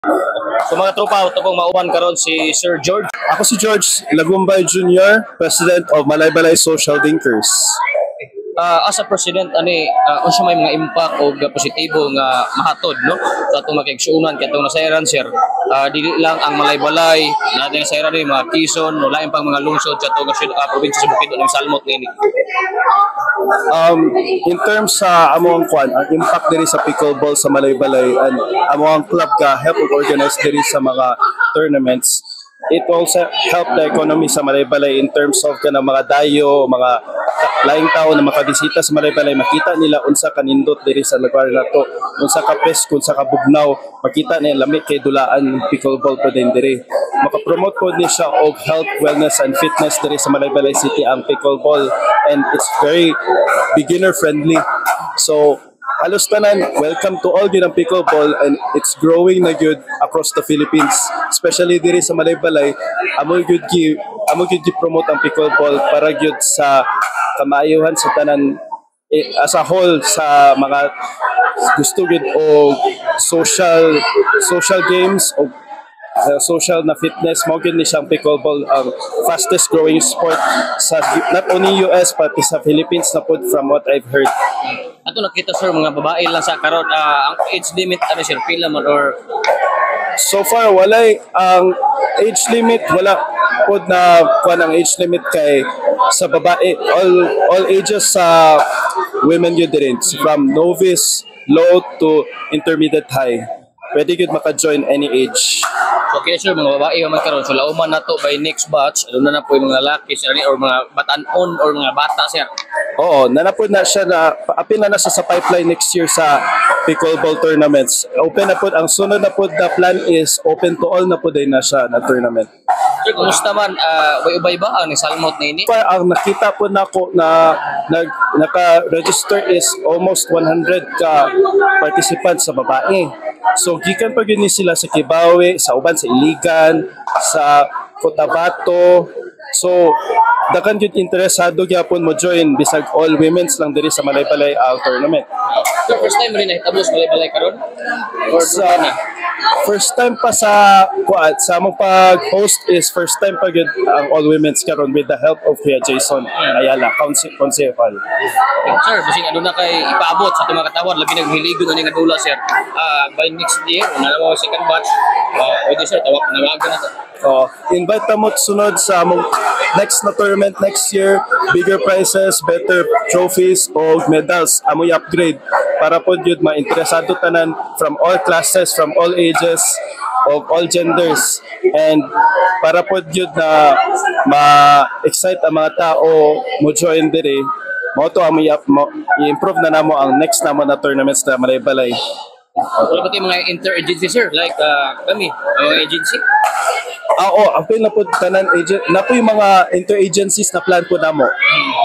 So mga tropa, ito pong mauban karon si Sir George. Ako si George Lagumbay Jr., President of Malaybalay Social Thinkers. As a president ani unsa may mga impact o positibo nga mahatod no sa atong makigsuunan kay atong nasayran sir. Dili lang ang Malaybalay natin nasayran ni mga Quezon o lain pang mga lungsod sa atong probinsya sa Bukidnon ug Salmot nini. In terms sa among ang impact diri sa pickleball sa Malaybalay and among club ka help organize diri sa mga tournaments. It also help the economy sa Malaybalay in terms of kanang mga dayo, mga laing tao na makabisita sa Malaybalay, makita nila unsa kanindot diri sa lugar nato, unsa ka pes, unsa ka bugnaw, makita nila lami kay dulaan pickleball po din diri. Makapromote po ni siya og health, wellness and fitness diri sa Malaybalay City ang pickleball, and it's very beginner friendly. So halos tanan, welcome to all gyud ang pickleball, and it's growing na gyud across the Philippines, especially diri sa Malaybalay. Amo gyud gi promote ang pickleball para gyud sa kamaayuhan sa tanan as a whole, sa mga gusto gyud og social games o social na fitness. Mo gyud ni siyang pickleball ang fastest growing sport sa not only US pati sa Philippines na pod from what I've heard. Ato nakita sir mga babae lang sa karon ang age limit ano sir pila man or so far walay ang age limit, wala pod na kuan ang age limit kay sa babae all ages sa women yun din, from novice, low to intermediate high. Pwede gyud maka-join any age. okay sir mga babae man karon so lauman nato by next batch ano na po yung mga lalaki sir or mga batanon or mga bata sir. Oo, nanapod na siya na apil na siya sa pipeline next year sa pickleball tournaments. Open na po, ang sunod na po na plan is open to all na po din na siya na tournament. Sir, kumusta man ubay ba ang Salmot na ini? Ang nakita po na ko na naka-register is almost 100 ka participants sa babae. So gikan pa gyud ni sila sa Kibawe, sa uban sa Iligan, sa Cotabato. So dakan gyud interesado gyapon mo join bisag all women's lang diri sa Malaybalay tournament. So first time rin nahitabo sa Malaybalay karon? Or na? First time pa sa among pag-host is first time pa gyud ang all women's karon with the help of Kuya Jason Ayala, Council. Sir, bising ano na kay ipaabot sa itong mga katawad labi naghiligon ani nga dula sir. By next year na mo second batch. Pwede sir tawagan na to. Invite ta mo sunod sa among next na tournament next year, bigger prizes, better trophies o medals amo i-upgrade para po gyud ma-interesado tanan from all classes, from all ages of all genders, and para po gyud na ma-excite ang mga tao mo join diri. Mo to amo i-improve na namo ang next namo na tournaments na Malaybalay. Wala ba tayong mga inter-agency sir like kami, agency? Apil na po tanan agent na po yung mga inter-agencies na plan po namo.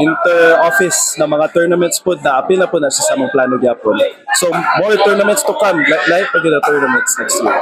Inter-office na mga tournaments po na apil na po na sa among plano gyapon. So more tournaments to come, like pag tournaments next year.